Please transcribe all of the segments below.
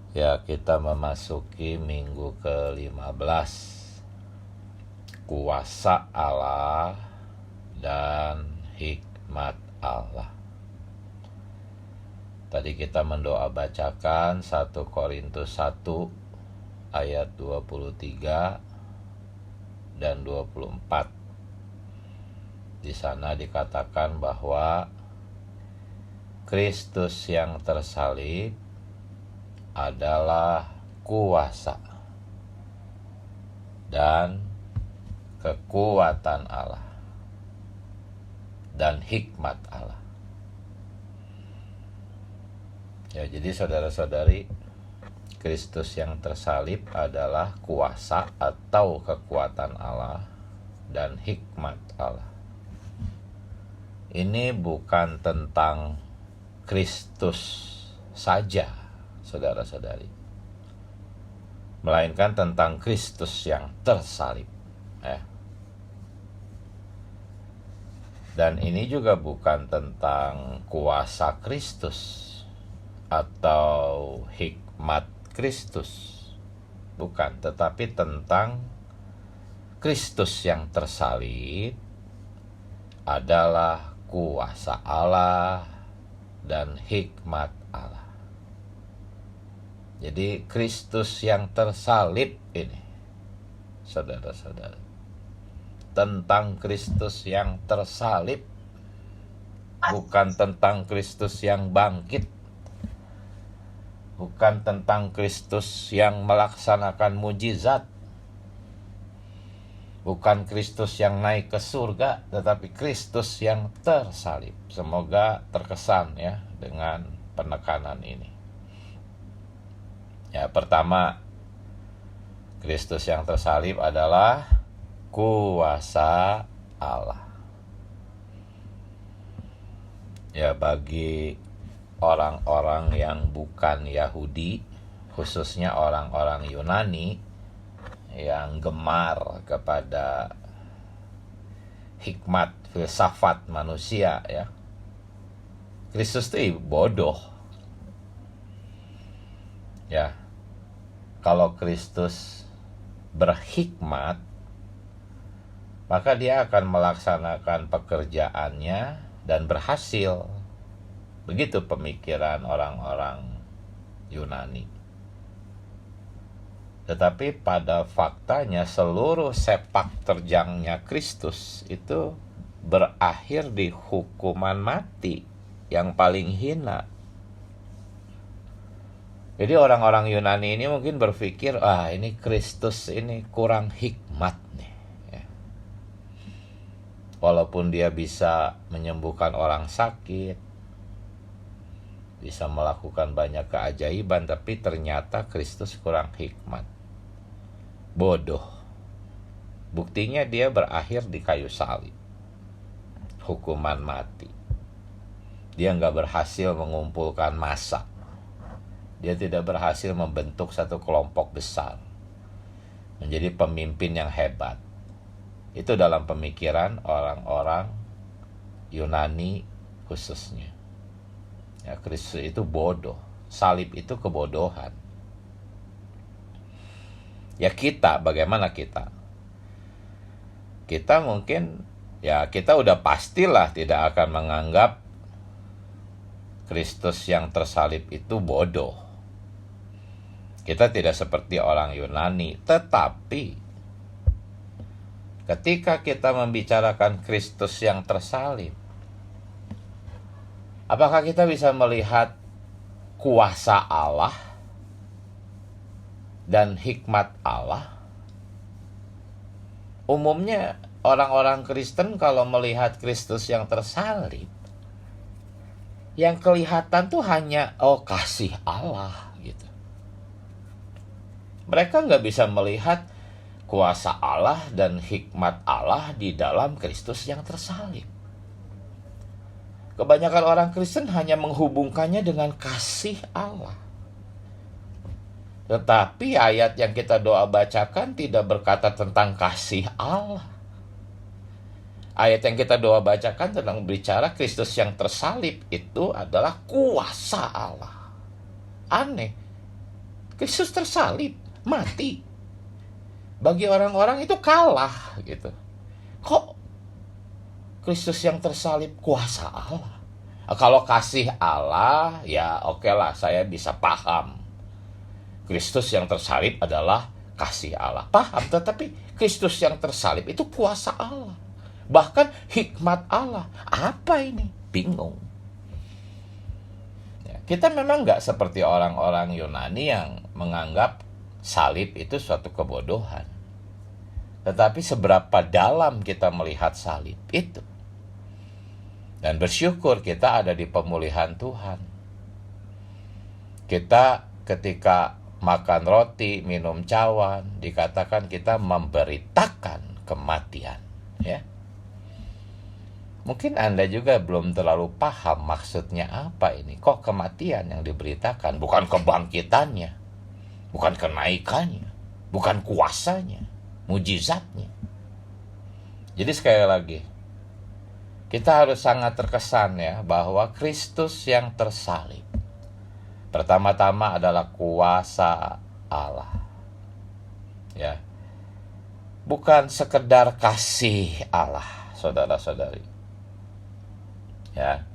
Ya, kita memasuki minggu ke-15. Kuasa Allah dan hikmat Allah. Tadi kita mendoa bacakan 1 Korintus 1 ayat 23 dan 24. Di sana dikatakan bahwa Kristus yang tersalib adalah kuasa dan kekuatan Allah dan hikmat Allah. Ya, jadi saudara-saudari, Kristus yang tersalib adalah kuasa atau kekuatan Allah dan hikmat Allah. Ini bukan tentang Kristus saja, saudara-saudari, melainkan tentang Kristus yang tersalib. Dan ini juga bukan tentang kuasa Kristus atau hikmat Kristus, bukan, tetapi tentang Kristus yang tersalib adalah kuasa Allah dan hikmat Allah. Jadi Kristus yang tersalib ini, saudara-saudara, tentang Kristus yang tersalib, bukan tentang Kristus yang bangkit, bukan tentang Kristus yang melaksanakan mujizat, bukan Kristus yang naik ke surga, tetapi Kristus yang tersalib. Semoga terkesan ya dengan penekanan ini. Ya, pertama, Kristus yang tersalib adalah kuasa Allah. Ya, bagi orang-orang yang bukan Yahudi, khususnya orang-orang Yunani yang gemar kepada hikmat filsafat manusia, ya, Kristus itu bodoh. Ya, kalau Kristus berhikmat, maka dia akan melaksanakan pekerjaannya dan berhasil. Begitu pemikiran orang-orang Yunani. Tetapi pada faktanya seluruh sepak terjangnya Kristus itu berakhir di hukuman mati yang paling hina. Jadi orang-orang Yunani ini mungkin berpikir, ini Kristus ini kurang hikmat nih. Ya. Walaupun dia bisa menyembuhkan orang sakit, bisa melakukan banyak keajaiban, tapi ternyata Kristus kurang hikmat. Bodoh. Buktinya dia berakhir di kayu salib. Hukuman mati. Dia nggak berhasil mengumpulkan massa. Dia tidak berhasil membentuk satu kelompok besar, menjadi pemimpin yang hebat. Itu dalam pemikiran orang-orang Yunani khususnya. Ya, Kristus itu bodoh. Salib itu kebodohan. Ya, kita, bagaimana kita? Kita mungkin, ya kita udah pastilah tidak akan menganggap Kristus yang tersalib itu bodoh. Kita tidak seperti orang Yunani, tetapi ketika kita membicarakan Kristus yang tersalib, apakah kita bisa melihat kuasa Allah dan hikmat Allah? Umumnya orang-orang Kristen kalau melihat Kristus yang tersalib, yang kelihatan tuh hanya kasih Allah gitu. Mereka nggak bisa melihat kuasa Allah dan hikmat Allah di dalam Kristus yang tersalib. Kebanyakan orang Kristen hanya menghubungkannya dengan kasih Allah. Tetapi ayat yang kita doa bacakan tidak berkata tentang kasih Allah. Ayat yang kita doa bacakan tentang bicara Kristus yang tersalib itu adalah kuasa Allah. Aneh. Kristus tersalib, mati. Bagi orang-orang itu kalah gitu. Kok Kristus yang tersalib kuasa Allah? Kalau kasih Allah, ya oke lah, saya bisa paham. Kristus yang tersalib adalah kasih Allah. Paham, tetapi Kristus yang tersalib itu kuasa Allah. Bahkan hikmat Allah. Apa ini? Bingung. Ya, kita memang nggak seperti orang-orang Yunani yang menganggap salib itu suatu kebodohan. Tetapi seberapa dalam kita melihat salib itu. Dan bersyukur kita ada di pemulihan Tuhan. Kita ketika makan roti, minum cawan, dikatakan kita memberitakan kematian. Ya. Mungkin Anda juga belum terlalu paham maksudnya apa ini. Kok kematian yang diberitakan? Bukan kebangkitannya, bukan kenaikannya, bukan kuasanya, mujizatnya. Jadi sekali lagi, kita harus sangat terkesan ya bahwa Kristus yang tersalib pertama-tama adalah kuasa Allah. Ya. Bukan sekedar kasih Allah, saudara-saudari. Ya.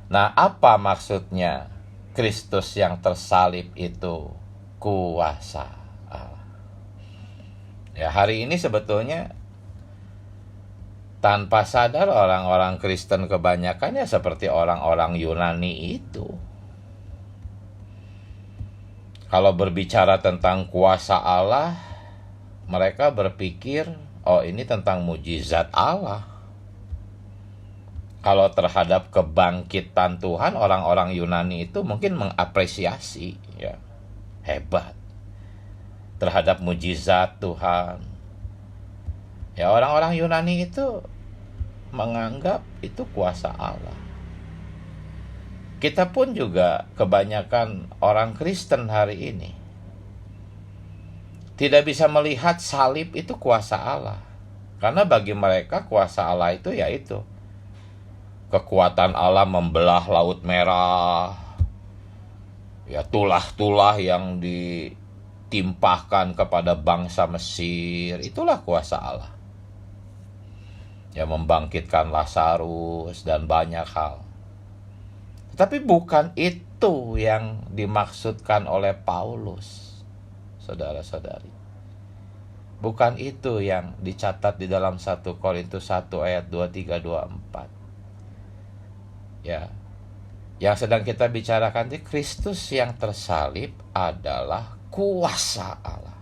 Nah, apa maksudnya Kristus yang tersalib itu kuasa Allah? Ya, hari ini sebetulnya tanpa sadar orang-orang Kristen kebanyakannya seperti orang-orang Yunani itu. Kalau berbicara tentang kuasa Allah, mereka berpikir, oh ini tentang mujizat Allah. Kalau terhadap kebangkitan Tuhan, orang-orang Yunani itu mungkin mengapresiasi, ya, hebat. Terhadap mujizat Tuhan. Ya, orang-orang Yunani itu menganggap itu kuasa Allah. Kita pun juga kebanyakan orang Kristen hari ini tidak bisa melihat salib itu kuasa Allah. Karena bagi mereka kuasa Allah itu yaitu kekuatan Allah membelah Laut Merah. Ya, tulah-tulah yang ditimpahkan kepada bangsa Mesir, itulah kuasa Allah. Ya, membangkitkan Lazarus dan banyak hal. Tetapi bukan itu yang dimaksudkan oleh Paulus, saudara-saudari. Bukan itu yang dicatat di dalam 1 Korintus 1 ayat 23-24. Ya, yang sedang kita bicarakan di Kristus yang tersalib adalah kuasa Allah.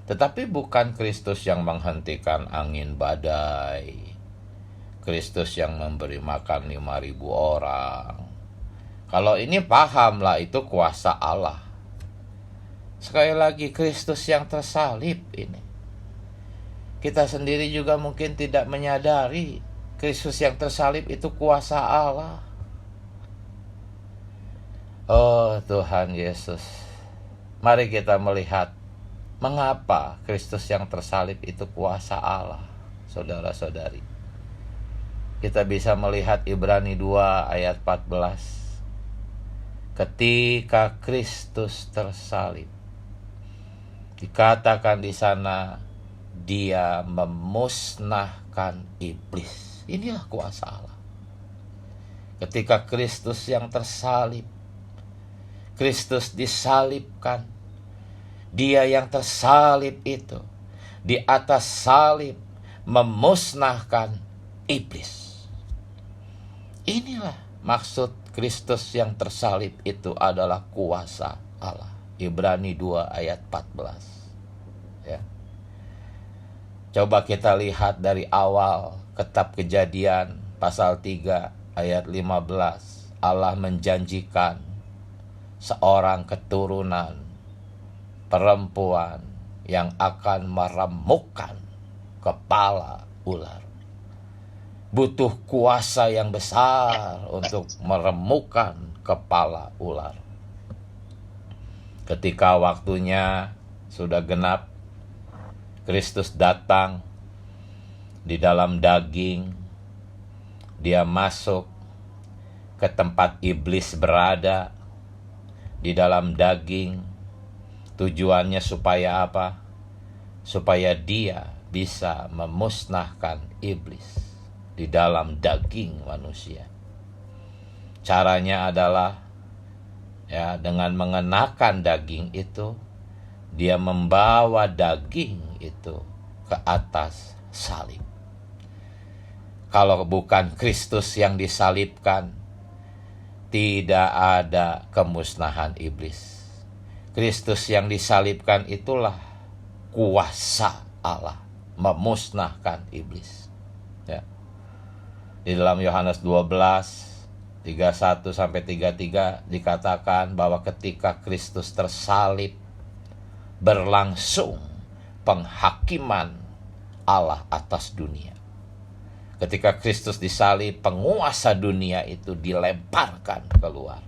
Tetapi bukan Kristus yang menghentikan angin badai, Kristus yang memberi makan 5.000 orang. Kalau ini pahamlah itu kuasa Allah. Sekali lagi, Kristus yang tersalib ini, kita sendiri juga mungkin tidak menyadari Kristus yang tersalib itu kuasa Allah. Oh Tuhan Yesus, mari kita melihat mengapa Kristus yang tersalib itu kuasa Allah, saudara-saudari. Kita bisa melihat Ibrani 2 ayat 14. Ketika Kristus tersalib, dikatakan di sana, Dia memusnahkan iblis. Inilah kuasa Allah. Ketika Kristus yang tersalib, Kristus disalibkan, Dia yang tersalib itu di atas salib memusnahkan iblis. Inilah maksud Kristus yang tersalib itu adalah kuasa Allah. Ibrani 2 ayat 14. Ya. Coba kita lihat dari awal kitab Kejadian pasal 3 ayat 15. Allah menjanjikan seorang keturunan perempuan yang akan meremukkan kepala ular. Butuh kuasa yang besar untuk meremukkan kepala ular. Ketika waktunya sudah genap, Kristus datang di dalam daging. Dia masuk ke tempat iblis berada. di dalam daging. Tujuannya supaya apa? Supaya dia bisa memusnahkan iblis di dalam daging manusia. Caranya adalah dengan mengenakan daging itu, dia membawa daging itu ke atas salib. Kalau bukan Kristus yang disalibkan, tidak ada kemusnahan iblis. Kristus yang disalibkan itulah kuasa Allah memusnahkan iblis. Ya. Di dalam Yohanes 12:31-33 dikatakan bahwa ketika Kristus tersalib, berlangsung penghakiman Allah atas dunia. Ketika Kristus disalib, penguasa dunia itu dilemparkan keluar.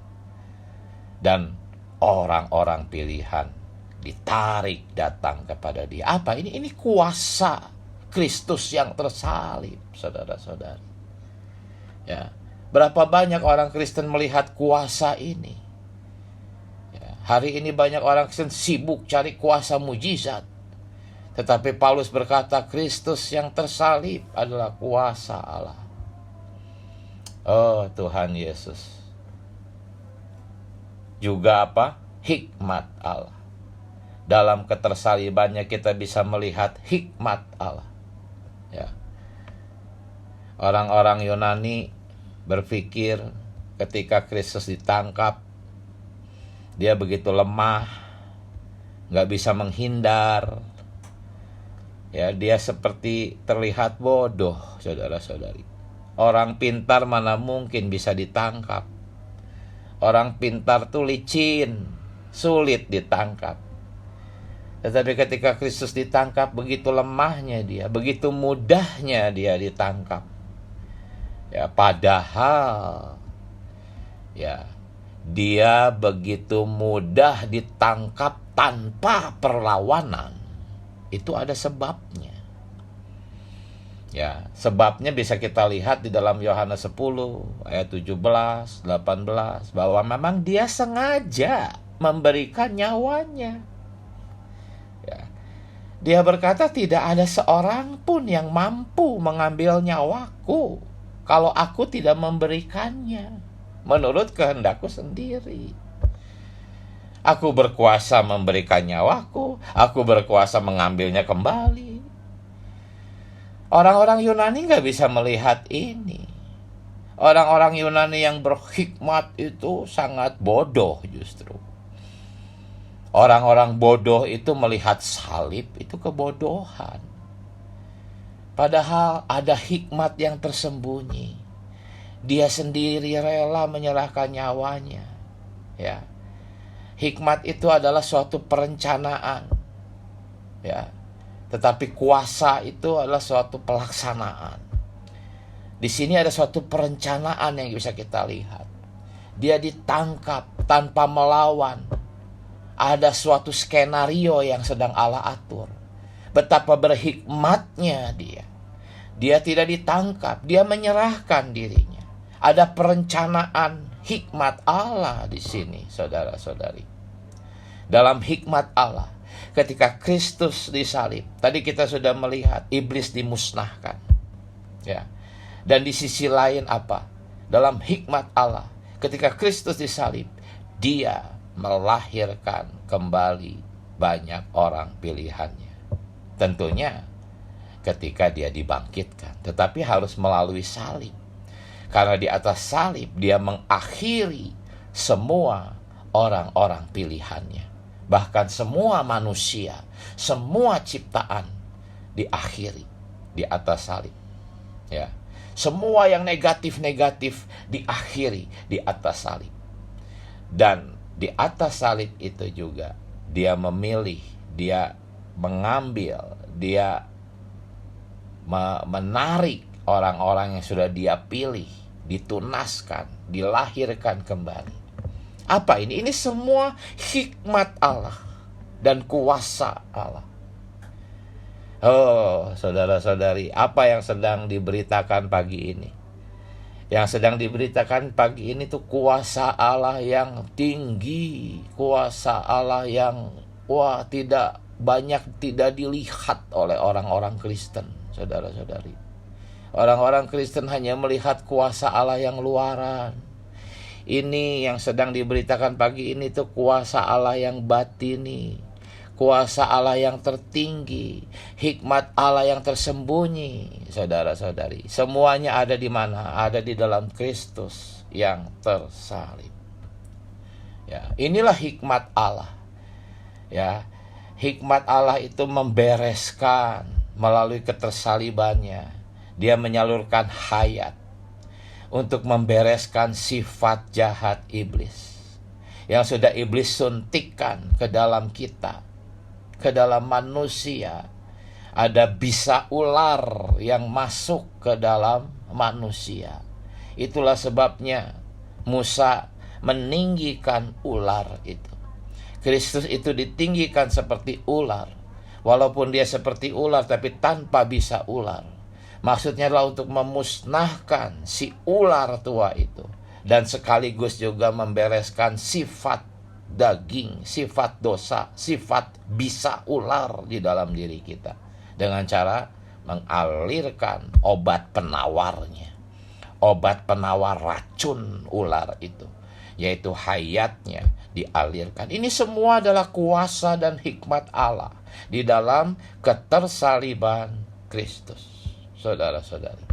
Dan orang-orang pilihan ditarik datang kepada dia. Apa ini? Ini kuasa Kristus yang tersalib, saudara-saudari. Ya, berapa banyak orang Kristen melihat kuasa ini? Ya, hari ini banyak orang Kristen sibuk cari kuasa mujizat. Tetapi Paulus berkata, Kristus yang tersalib adalah kuasa Allah. Oh Tuhan Yesus. Juga apa? Hikmat Allah. Dalam ketersalibannya kita bisa melihat hikmat Allah. Ya. Orang-orang Yunani berpikir ketika Kristus ditangkap, dia begitu lemah, gak bisa menghindar. Ya, dia seperti terlihat bodoh, saudara-saudari. Orang pintar mana mungkin bisa ditangkap. Orang pintar tuh licin, sulit ditangkap. Tetapi ketika Kristus ditangkap, begitu lemahnya dia, begitu mudahnya dia ditangkap. Ya, padahal ya, dia begitu mudah ditangkap tanpa perlawanan. Itu ada sebabnya. Ya, sebabnya bisa kita lihat di dalam Yohanes 10 ayat 17, 18 bahwa memang dia sengaja memberikan nyawanya. Ya. Dia berkata, tidak ada seorang pun yang mampu mengambil nyawaku kalau aku tidak memberikannya menurut kehendakku sendiri. Aku berkuasa memberikan nyawaku, aku berkuasa mengambilnya kembali. Orang-orang Yunani gak bisa melihat ini. Orang-orang Yunani yang berhikmat itu sangat bodoh justru. Orang-orang bodoh itu melihat salib itu kebodohan. Padahal ada hikmat yang tersembunyi. Dia sendiri rela menyerahkan nyawanya. Ya. Hikmat itu adalah suatu perencanaan. Ya. Tetapi kuasa itu adalah suatu pelaksanaan. Di sini ada suatu perencanaan yang bisa kita lihat. Dia ditangkap tanpa melawan. Ada suatu skenario yang sedang Allah atur. Betapa berhikmatnya dia. Dia tidak ditangkap, dia menyerahkan dirinya. Ada perencanaan hikmat Allah di sini, saudara-saudari. Dalam hikmat Allah, ketika Kristus disalib, tadi kita sudah melihat iblis dimusnahkan. Ya. Dan di sisi lain apa? Dalam hikmat Allah, ketika Kristus disalib, dia melahirkan kembali banyak orang pilihannya. Tentunya ketika dia dibangkitkan, tetapi harus melalui salib. Karena di atas salib dia mengakhiri semua orang-orang pilihannya. Bahkan semua manusia, semua ciptaan diakhiri di atas salib. Ya. Semua yang negatif-negatif diakhiri di atas salib. Dan di atas salib itu juga dia memilih, dia mengambil, dia menarik orang-orang yang sudah dia pilih, ditunaskan, dilahirkan kembali. Apa ini? Ini semua hikmat Allah dan kuasa Allah. Oh, saudara-saudari, apa yang sedang diberitakan pagi ini? Yang sedang diberitakan pagi ini tuh kuasa Allah yang tinggi, kuasa Allah yang tidak banyak tidak dilihat oleh orang-orang Kristen, saudara-saudari. Orang-orang Kristen hanya melihat kuasa Allah yang luaran. Ini yang sedang diberitakan pagi ini tuh kuasa Allah yang batini, kuasa Allah yang tertinggi, hikmat Allah yang tersembunyi, saudara-saudari. Semuanya ada di mana? Ada di dalam Kristus yang tersalib. Ya, inilah hikmat Allah. Ya, hikmat Allah itu membereskan melalui ketersalibannya. Dia menyalurkan hayat untuk membereskan sifat jahat iblis yang sudah iblis suntikkan ke dalam kita, ke dalam manusia. Ada bisa ular yang masuk ke dalam manusia. Itulah sebabnya Musa meninggikan ular itu. Kristus itu ditinggikan seperti ular. Walaupun dia seperti ular tapi tanpa bisa ular. Maksudnya adalah untuk memusnahkan si ular tua itu. Dan sekaligus juga membereskan sifat daging, sifat dosa, sifat bisa ular di dalam diri kita. Dengan cara mengalirkan obat penawarnya. Obat penawar racun ular itu. Yaitu hayatnya dialirkan. Ini semua adalah kuasa dan hikmat Allah di dalam ketersaliban Kristus. Saudara-saudari,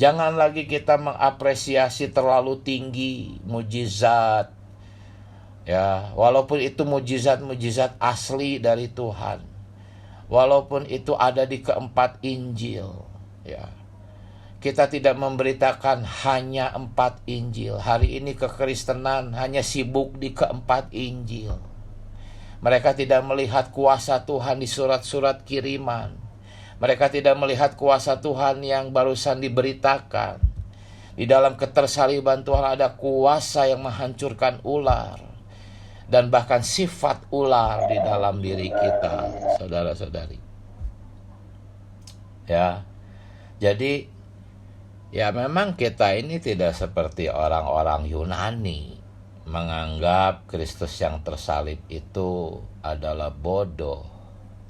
jangan lagi kita mengapresiasi terlalu tinggi mujizat, ya, walaupun itu mujizat-mujizat asli dari Tuhan, walaupun itu ada di keempat Injil, ya. Kita tidak memberitakan hanya 4 Injil. Hari ini kekristenan hanya sibuk di keempat Injil. Mereka tidak melihat kuasa Tuhan di surat-surat kiriman. Mereka tidak melihat kuasa Tuhan yang barusan diberitakan. Di dalam ketersaliban Tuhan ada kuasa yang menghancurkan ular. Dan bahkan sifat ular di dalam diri kita, saudara-saudari. Ya, jadi ya memang kita ini tidak seperti orang-orang Yunani. Menganggap Kristus yang tersalib itu adalah bodoh.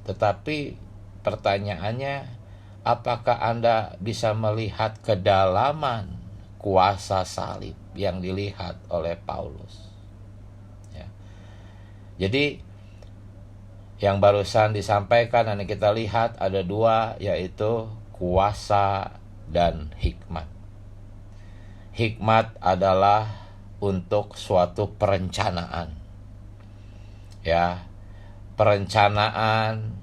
Tetapi pertanyaannya, apakah Anda bisa melihat kedalaman kuasa salib yang dilihat oleh Paulus? Ya. Jadi yang barusan disampaikan dan kita lihat ada 2, yaitu kuasa dan hikmat. Hikmat adalah untuk suatu perencanaan. Ya, perencanaan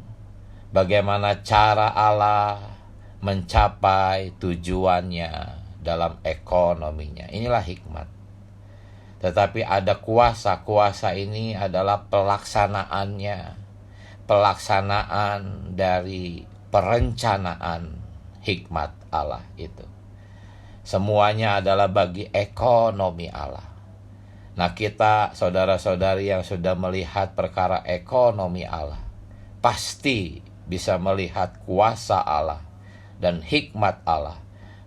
bagaimana cara Allah mencapai tujuannya dalam ekonominya. Inilah hikmat. Tetapi ada kuasa. Kuasa ini adalah pelaksanaannya. Pelaksanaan dari perencanaan hikmat Allah itu. Semuanya adalah bagi ekonomi Allah. Nah, kita saudara-saudari yang sudah melihat perkara ekonomi Allah, pasti bisa melihat kuasa Allah dan hikmat Allah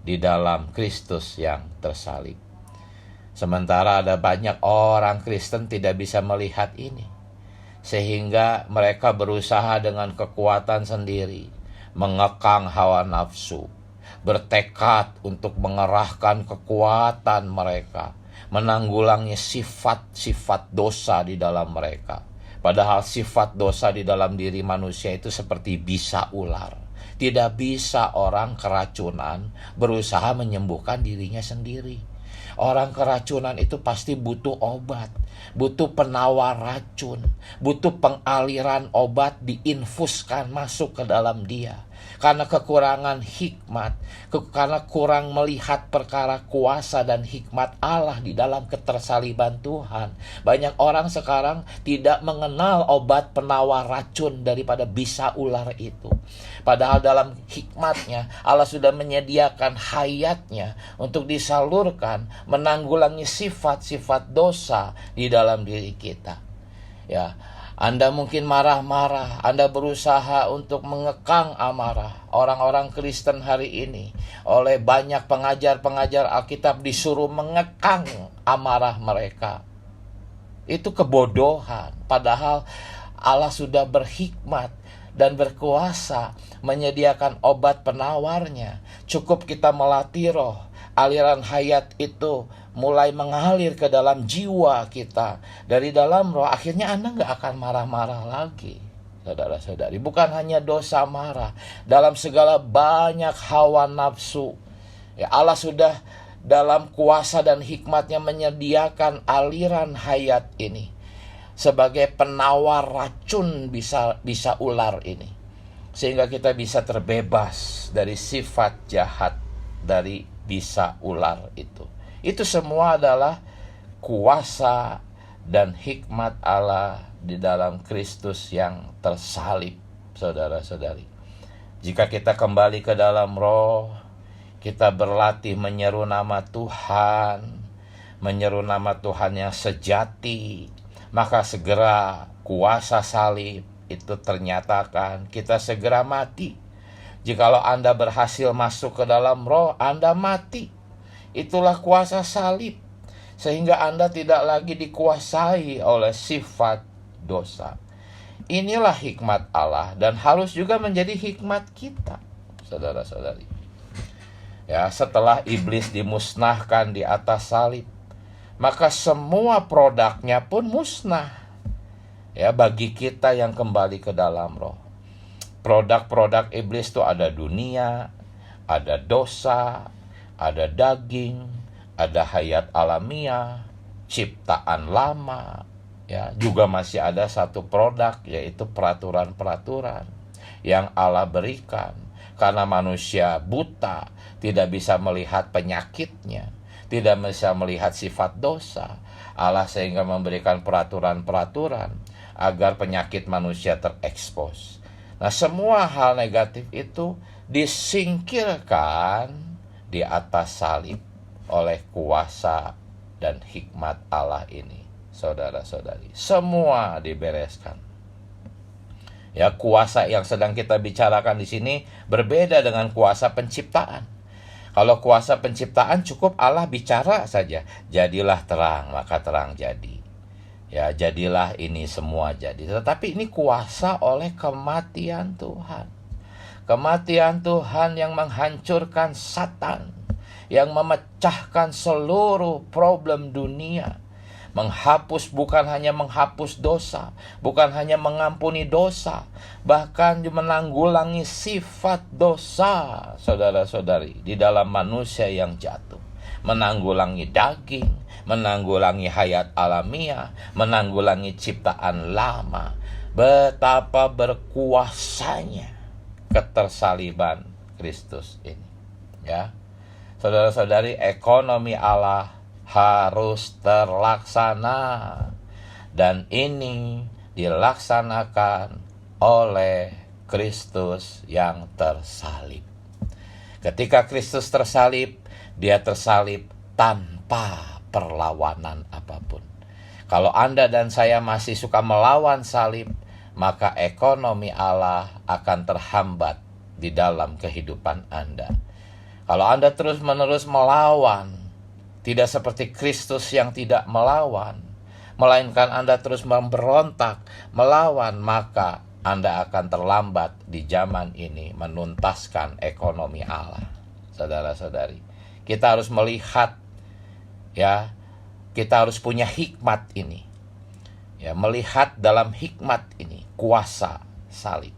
di dalam Kristus yang tersalib. Sementara ada banyak orang Kristen tidak bisa melihat ini, sehingga mereka berusaha dengan kekuatan sendiri, mengekang hawa nafsu, bertekad untuk mengerahkan kekuatan mereka, menanggulangi sifat-sifat dosa di dalam mereka. Padahal sifat dosa di dalam diri manusia itu seperti bisa ular. Tidak bisa orang keracunan berusaha menyembuhkan dirinya sendiri. Orang keracunan itu pasti butuh obat, butuh penawar racun, butuh pengaliran obat diinfuskan masuk ke dalam dia. Karena kekurangan hikmat, karena kurang melihat perkara kuasa dan hikmat Allah di dalam ketersaliban Tuhan. Banyak orang sekarang tidak mengenal obat penawar racun daripada bisa ular itu. Padahal dalam hikmatnya Allah sudah menyediakan hayatnya untuk disalurkan menanggulangi sifat-sifat dosa di dalam diri kita. Ya, Anda mungkin marah-marah, Anda berusaha untuk mengekang amarah. Orang-orang Kristen hari ini oleh banyak pengajar-pengajar Alkitab disuruh mengekang amarah mereka. Itu kebodohan. Padahal Allah sudah berhikmat dan berkuasa menyediakan obat penawarnya. Cukup kita melatih roh, aliran hayat itu mulai mengalir ke dalam jiwa kita. Dari dalam roh, akhirnya Anda gak akan marah-marah lagi. Saudara-saudari, bukan hanya dosa marah, dalam segala banyak hawa nafsu, ya, Allah sudah dalam kuasa dan hikmatnya menyediakan aliran hayat ini sebagai penawar racun bisa ular ini, sehingga kita bisa terbebas dari sifat jahat dari bisa ular itu. Itu semua adalah kuasa dan hikmat Allah di dalam Kristus yang tersalib, saudara-saudari. Jika kita kembali ke dalam roh, kita berlatih menyeru nama Tuhan, menyeru nama Tuhan yang sejati, maka segera kuasa salib itu ternyatakan, kita segera mati. Jikalau Anda berhasil masuk ke dalam roh, Anda mati. Itulah kuasa salib, sehingga Anda tidak lagi dikuasai oleh sifat dosa. Inilah hikmat Allah dan harus juga menjadi hikmat kita, saudara-saudari. Ya, setelah iblis dimusnahkan di atas salib, maka semua produknya pun musnah. Ya, bagi kita yang kembali ke dalam roh. Produk-produk iblis itu ada dunia, ada dosa, ada daging, ada hayat alamiah, ciptaan lama. Ya, juga masih ada satu produk, yaitu peraturan-peraturan yang Allah berikan. Karena manusia buta, tidak bisa melihat penyakitnya, tidak bisa melihat sifat dosa, Allah sehingga memberikan peraturan-peraturan agar penyakit manusia terekspos. Nah, semua hal negatif itu disingkirkan di atas salib oleh kuasa dan hikmat Allah ini, saudara-saudari. Semua dibereskan. Ya, kuasa yang sedang kita bicarakan di sini berbeda dengan kuasa penciptaan. Kalau kuasa penciptaan cukup Allah bicara saja, jadilah terang, maka terang jadi. Ya, jadilah ini semua jadi. Tetapi ini kuasa oleh kematian Tuhan. Kematian Tuhan yang menghancurkan Satan, yang memecahkan seluruh problem dunia. Menghapus, bukan hanya menghapus dosa, bukan hanya mengampuni dosa, bahkan menanggulangi sifat dosa, saudara-saudari, di dalam manusia yang jatuh. Menanggulangi daging, menanggulangi hayat alamiah, menanggulangi ciptaan lama. Betapa berkuasanya ketersaliban Kristus ini. Ya, saudara-saudari, ekonomi Allah harus terlaksana, dan ini dilaksanakan oleh Kristus yang tersalib. Ketika Kristus tersalib, dia tersalib tanpa perlawanan apapun. Kalau Anda dan saya masih suka melawan salib, maka ekonomi Allah akan terhambat di dalam kehidupan Anda. Kalau Anda terus-menerus melawan, tidak seperti Kristus yang tidak melawan, melainkan Anda terus memberontak, melawan, maka Anda akan terlambat di zaman ini menuntaskan ekonomi Allah. Saudara-saudari, kita harus melihat, ya, kita harus punya hikmat ini. Ya, melihat dalam hikmat ini kuasa salib.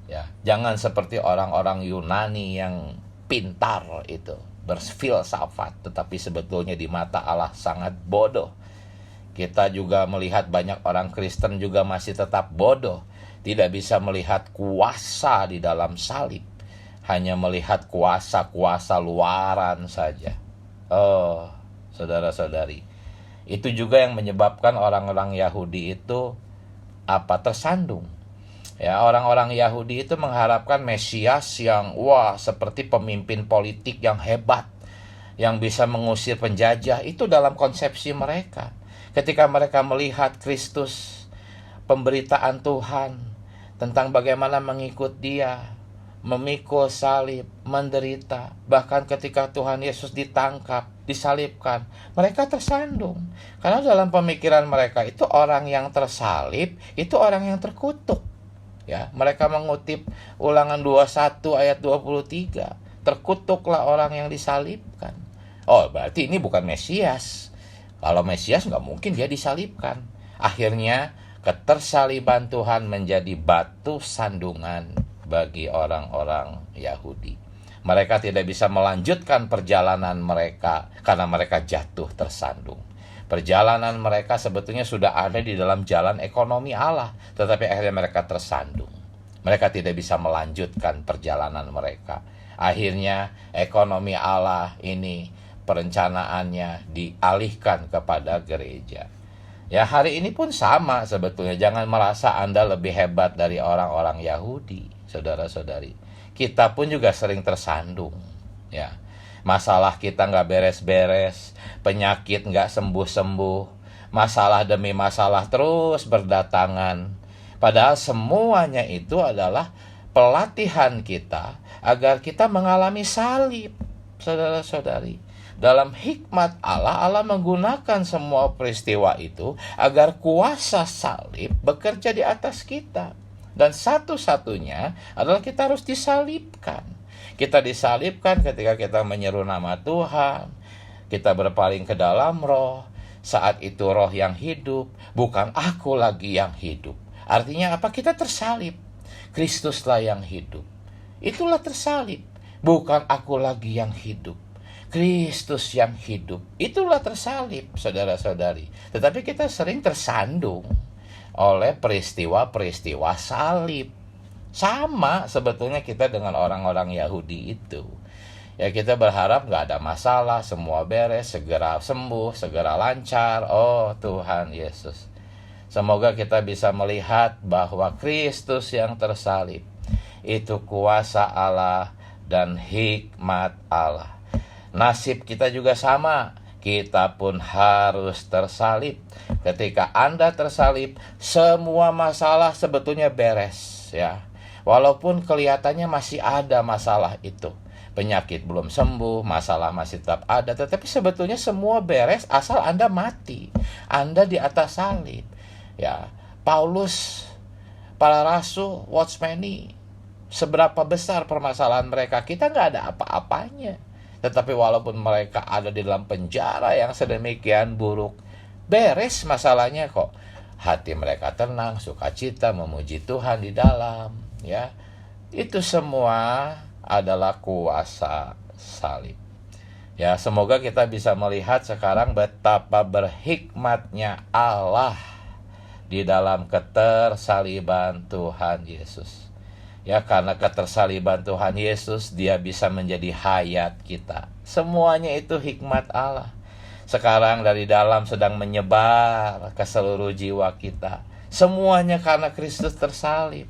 Ya, jangan seperti orang-orang Yunani yang pintar itu, berfilsafat, tetapi sebetulnya di mata Allah sangat bodoh. Kita juga melihat banyak orang Kristen juga masih tetap bodoh, tidak bisa melihat kuasa di dalam salib, hanya melihat kuasa-kuasa luaran saja. Oh, saudara-saudari, itu juga yang menyebabkan orang-orang Yahudi itu tersandung. Ya, orang-orang Yahudi itu mengharapkan Mesias yang seperti pemimpin politik yang hebat, yang bisa mengusir penjajah. Itu dalam konsepsi mereka. Ketika mereka melihat Kristus pemberitaan Tuhan tentang bagaimana mengikut Dia, memikul salib, menderita. Bahkan ketika Tuhan Yesus ditangkap, disalibkan, mereka tersandung. Karena dalam pemikiran mereka itu orang yang tersalib itu orang yang terkutuk. Ya, mereka mengutip Ulangan 21 ayat 23. Terkutuklah orang yang disalibkan. Oh, berarti ini bukan Mesias. Kalau Mesias nggak mungkin dia disalibkan. Akhirnya ketersaliban Tuhan menjadi batu sandungan bagi orang-orang Yahudi. Mereka tidak bisa melanjutkan perjalanan mereka karena mereka jatuh tersandung. Perjalanan mereka sebetulnya sudah ada di dalam jalan ekonomi Allah, tetapi akhirnya mereka tersandung. Mereka tidak bisa melanjutkan perjalanan mereka. Akhirnya ekonomi Allah ini perencanaannya dialihkan kepada gereja. Ya, hari ini pun sama sebetulnya. Jangan merasa Anda lebih hebat dari orang-orang Yahudi, saudara-saudari. Kita pun juga sering tersandung. Ya, masalah kita nggak beres-beres, penyakit nggak sembuh-sembuh, masalah demi masalah terus berdatangan. Padahal semuanya itu adalah pelatihan kita agar kita mengalami salib, saudara-saudari. Dalam hikmat Allah, Allah menggunakan semua peristiwa itu agar kuasa salib bekerja di atas kita. Dan satu-satunya adalah kita harus disalibkan. Kita disalibkan ketika kita menyeru nama Tuhan. Kita berpaling ke dalam Roh. Saat itu Roh yang hidup, bukan aku lagi yang hidup. Artinya apa? Kita tersalib. Kristuslah yang hidup. Itulah tersalib. Bukan aku lagi yang hidup. Kristus yang hidup. Itulah tersalib, saudara-saudari. Tetapi kita sering tersandung oleh peristiwa-peristiwa salib. Sama sebetulnya kita dengan orang-orang Yahudi itu. Ya, kita berharap gak ada masalah, semua beres, segera sembuh, segera lancar. Oh Tuhan Yesus, semoga kita bisa melihat bahwa Kristus yang tersalib itu kuasa Allah dan hikmat Allah. Nasib kita juga sama. Kita pun harus tersalib. Ketika Anda tersalib, semua masalah sebetulnya beres, ya. Walaupun kelihatannya masih ada masalah itu. Penyakit belum sembuh, masalah masih tetap ada, tetapi sebetulnya semua beres asal Anda mati. Anda di atas salib. Ya, Paulus, para rasul, watchmeni, seberapa besar permasalahan mereka, kita nggak ada apa-apanya. Tetapi walaupun mereka ada di dalam penjara yang sedemikian buruk, beres masalahnya kok. Hati mereka tenang, sukacita, memuji Tuhan di dalam. Ya, itu semua adalah kuasa salib. Ya, semoga kita bisa melihat sekarang betapa berhikmatnya Allah di dalam ketersaliban Tuhan Yesus. Ya, karena ketersaliban Tuhan Yesus, Dia bisa menjadi hayat kita. Semuanya itu hikmat Allah. Sekarang dari dalam sedang menyebar ke seluruh jiwa kita. Semuanya karena Kristus tersalib.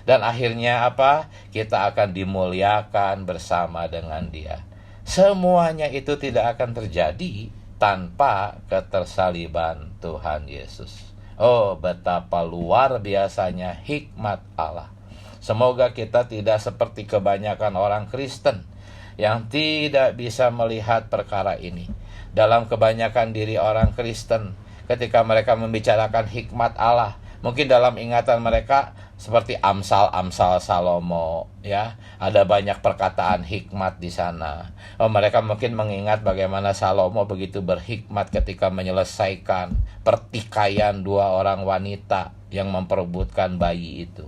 Dan akhirnya apa? Kita akan dimuliakan bersama dengan Dia. Semuanya itu tidak akan terjadi tanpa ketersaliban Tuhan Yesus. Oh, betapa luar biasanya hikmat Allah. Semoga kita tidak seperti kebanyakan orang Kristen yang tidak bisa melihat perkara ini. Dalam kebanyakan diri orang Kristen, ketika mereka membicarakan hikmat Allah, mungkin dalam ingatan mereka seperti Amsal-Amsal Salomo, ya, ada banyak perkataan hikmat di sana. Oh, mereka mungkin mengingat bagaimana Salomo begitu berhikmat ketika menyelesaikan pertikaian dua orang wanita yang memperebutkan bayi itu.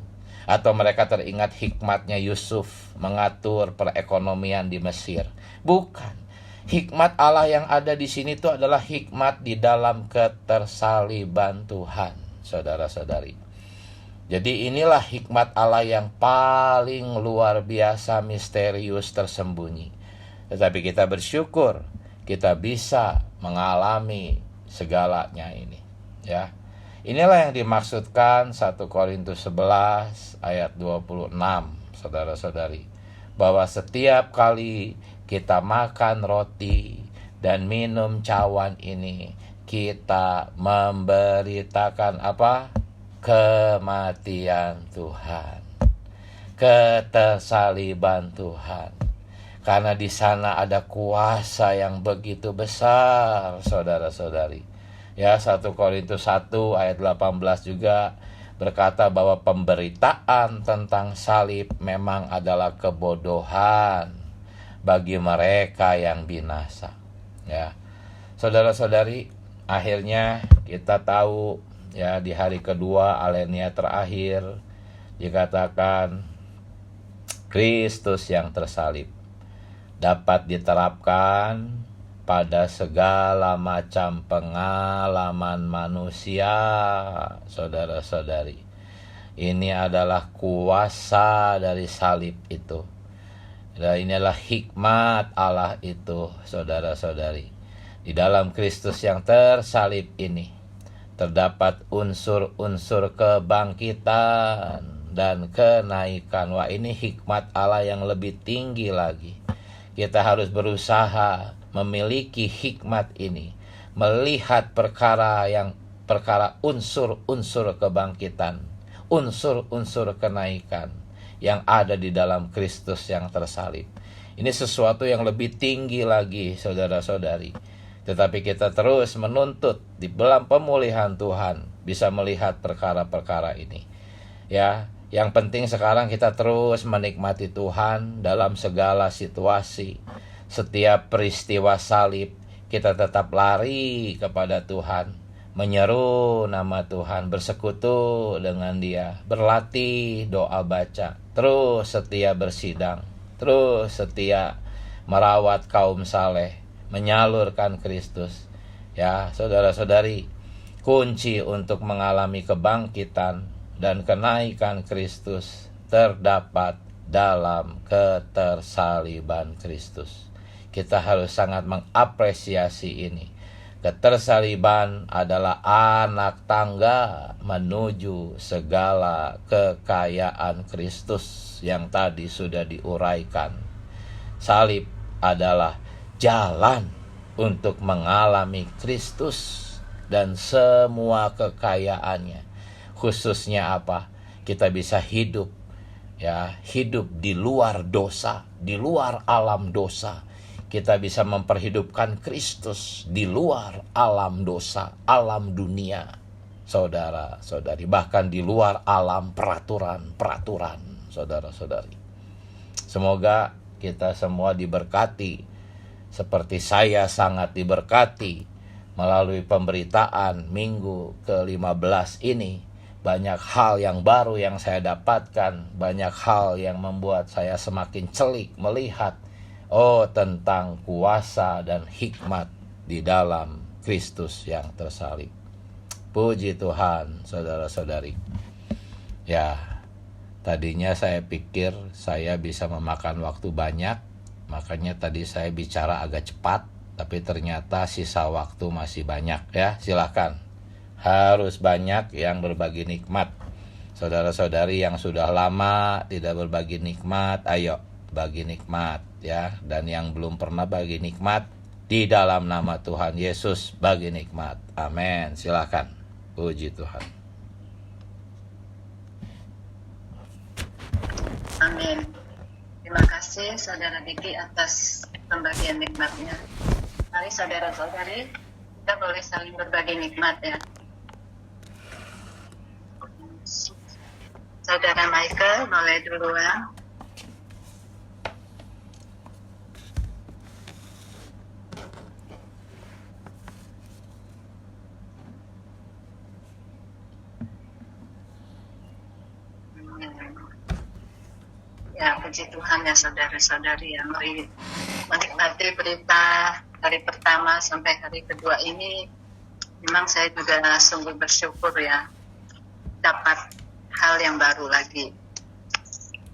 Atau mereka teringat hikmatnya Yusuf mengatur perekonomian di Mesir. Bukan. Hikmat Allah yang ada di sini itu adalah hikmat di dalam ketersaliban Tuhan, saudara-saudari. Jadi inilah hikmat Allah yang paling luar biasa, misterius, tersembunyi. Tetapi kita bersyukur kita bisa mengalami segalanya ini, ya. Inilah yang dimaksudkan 1 Korintus 11 ayat 26, saudara-saudari. Bahwa setiap kali kita makan roti dan minum cawan ini, kita memberitakan apa? kematian Tuhan, ketersaliban Tuhan. Karena di sana ada kuasa yang begitu besar, saudara-saudari. Ya, 1 Korintus 1 ayat 18 juga berkata bahwa pemberitaan tentang salib memang adalah kebodohan bagi mereka yang binasa. Ya, saudara-saudari, akhirnya kita tahu ya, di hari kedua alenia terakhir dikatakan Kristus yang tersalib dapat diterapkan pada segala macam pengalaman manusia, saudara-saudari. Ini adalah kuasa dari salib itu. Dan inilah hikmat Allah itu, saudara-saudari. Di dalam Kristus yang tersalib ini terdapat unsur-unsur kebangkitan dan kenaikan. Wah, ini hikmat Allah yang lebih tinggi lagi. Kita harus berusaha memiliki hikmat ini, melihat perkara unsur-unsur kebangkitan, unsur-unsur kenaikan yang ada di dalam Kristus yang tersalib. Ini sesuatu yang lebih tinggi lagi, saudara-saudari. Tetapi kita terus menuntut di dalam pemulihan Tuhan bisa melihat perkara-perkara ini. Ya, yang penting sekarang kita terus menikmati Tuhan dalam segala situasi. Setiap peristiwa salib kita tetap lari kepada Tuhan, menyeru nama Tuhan, bersekutu dengan Dia, berlatih doa baca, terus setia bersidang, terus setia merawat kaum saleh, menyalurkan Kristus. Ya, saudara-saudari, kunci untuk mengalami kebangkitan dan kenaikan Kristus terdapat dalam ketersaliban Kristus. Kita harus sangat mengapresiasi ini. Ketersaliban adalah anak tangga menuju segala kekayaan Kristus yang tadi sudah diuraikan. Salib adalah jalan untuk mengalami Kristus dan semua kekayaannya. Khususnya apa? Kita bisa hidup, ya, hidup di luar dosa, di luar alam dosa. Kita bisa memperhidupkan Kristus di luar alam dosa, alam dunia, saudara-saudari, bahkan di luar alam peraturan-peraturan, saudara-saudari. Semoga kita semua diberkati, seperti saya sangat diberkati melalui pemberitaan minggu ke-15 ini. Banyak hal yang baru yang saya dapatkan, banyak hal yang membuat saya semakin celik melihat tentang kuasa dan hikmat di dalam Kristus yang tersalib. Puji Tuhan, saudara-saudari. Ya, tadinya saya pikir saya bisa memakan waktu banyak, makanya tadi saya bicara agak cepat, tapi ternyata sisa waktu masih banyak. Ya, silakan. Harus banyak yang berbagi nikmat. Saudara-saudari yang sudah lama tidak berbagi nikmat, ayo bagi nikmat ya. Dan yang belum pernah bagi nikmat, di dalam nama Tuhan Yesus bagi nikmat. Amin. Silakan. Puji Tuhan. Amin. Terima kasih Saudara Diki atas pembagian nikmatnya. Mari saudara-saudari, kita boleh saling berbagi nikmat ya. Saudara Michael, boleh duluan. Ya, puji Tuhan ya saudara-saudari ya. Mari menikmati berita hari pertama sampai hari kedua ini. Memang saya juga sungguh bersyukur ya, dapat hal yang baru lagi.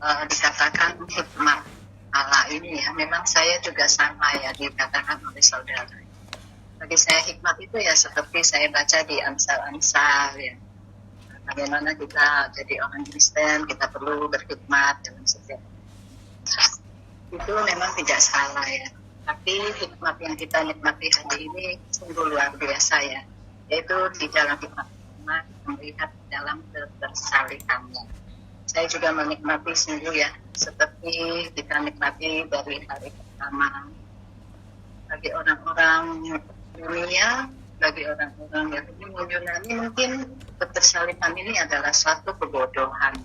Dikatakan hikmat Allah ini ya, memang saya juga sama ya dikatakan oleh saudara. Bagi saya hikmat itu ya seperti saya baca di Amsal-Amsal ya. Bagaimana kita jadi orang Kristen, kita perlu berkhidmat dalam setiap. Itu memang tidak salah ya. Tapi hikmat yang kita nikmati hari ini sungguh luar biasa ya. Yaitu di dalam hikmat sama-sama melihat dalam ketersalitannya. Saya juga menikmati sungguh ya, seperti kita nikmati dari hari pertama. Bagi orang-orang dunia, bagi orang-orang Yahudi Yunani, mungkin ketersalitan ini adalah suatu kebodohan.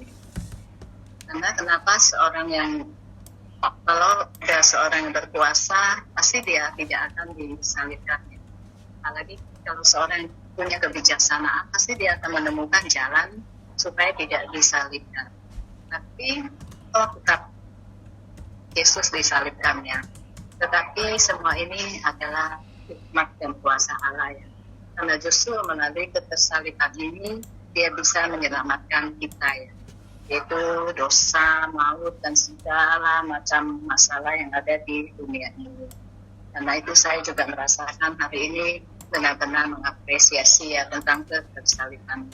Karena kenapa kalau ada seorang yang berkuasa, pasti dia tidak akan disalibkan. Apalagi kalau seorang yang punya kebijaksanaan, pasti dia akan menemukan jalan supaya tidak disalibkan. Tapi tetap Yesus disalibkannya. Tetapi semua ini adalah hikmat dan kuasa Allah ya. Karena justru melalui ketersaliban ini, dia bisa menyelamatkan kita ya. Yaitu dosa, maut, dan segala macam masalah yang ada di dunia ini. Karena itu saya juga merasakan hari ini benar-benar mengapresiasi ya tentang ketersaliban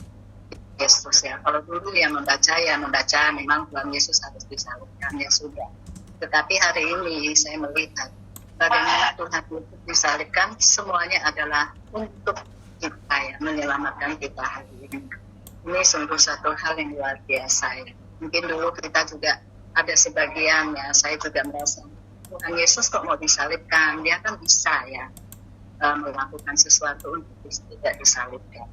Yesus ya. Kalau dulu yang membaca memang Tuhan Yesus harus disalibkan ya sudah. Tetapi hari ini saya melihat bagaimana Tuhan Yesus disalibkan, semuanya adalah untuk kita ya, menyelamatkan kita hari ini. Ini sungguh satu hal yang luar biasa ya. Mungkin dulu kita juga ada sebagian ya, saya juga merasa Tuhan Yesus kok mau disalibkan, dia kan bisa ya melakukan sesuatu untuk tidak disalibkan.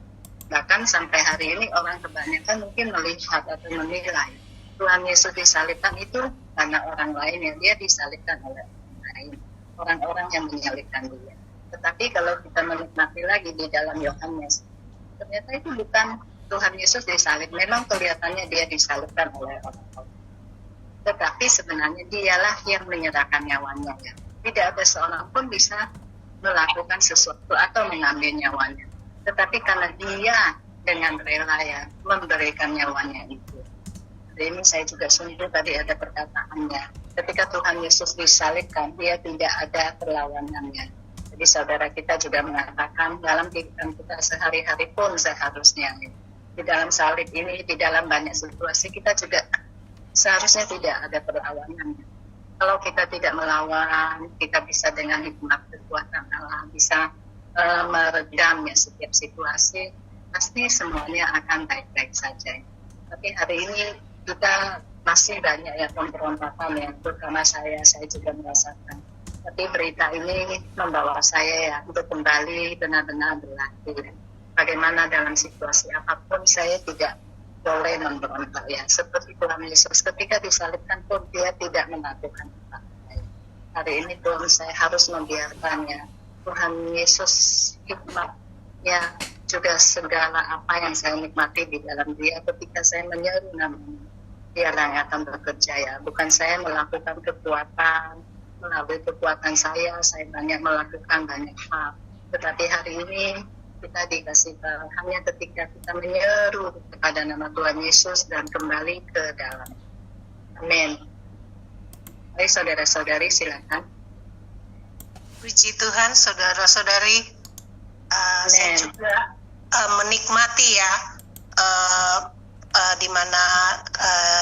Bahkan sampai hari ini orang kebanyakan mungkin melihat atau menilai Tuhan Yesus disalibkan itu karena orang lain yang dia disalibkan oleh orang lain, orang-orang yang menyalibkan dia. Tetapi kalau kita menikmati lagi di dalam Yohanes, ternyata itu bukan Tuhan Yesus disalib, memang kelihatannya dia disalibkan oleh orang-orang. Tetapi sebenarnya dialah yang menyerahkan nyawanya. Ya. Tidak ada seorang pun bisa melakukan sesuatu atau mengambil nyawanya. Tetapi karena dia dengan rela ya memberikan nyawanya itu. Jadi ini saya juga sungguh tadi ada perkataannya. Ketika Tuhan Yesus disalibkan, dia tidak ada perlawanannya. Jadi saudara kita juga mengatakan dalam kehidupan kita sehari-hari pun seharusnya di dalam salib ini, di dalam banyak situasi kita juga seharusnya tidak ada perlawanan. Kalau kita tidak melawan, kita bisa dengan hikmat kekuatan Allah bisa meredam ya setiap situasi, pasti semuanya akan baik-baik saja. Tapi hari ini kita masih banyak ya pemberontakan yang terutama saya juga merasakan. Tapi berita ini membawa saya ya untuk kembali benar-benar berlatih. Bagaimana dalam situasi apapun saya tidak boleh memberontak ya. Seperti Tuhan Yesus ketika disalibkan pun dia tidak melakukan apa-apa. Hari ini pun saya harus membiarkannya. Tuhan Yesus hikmatnya juga segala apa yang saya nikmati di dalam dia ketika saya menyeru namanya. Dialah yang akan bekerja ya. Bukan saya melakukan kekuatan, melalui kekuatan saya banyak melakukan banyak hal. Tetapi hari ini kita dikasih hanya ketika kita menyeru kepada nama Tuhan Yesus dan kembali ke dalam. Amin. Baik saudara-saudari silakan. Puji Tuhan, saudara-saudari, saya juga menikmati ya, di mana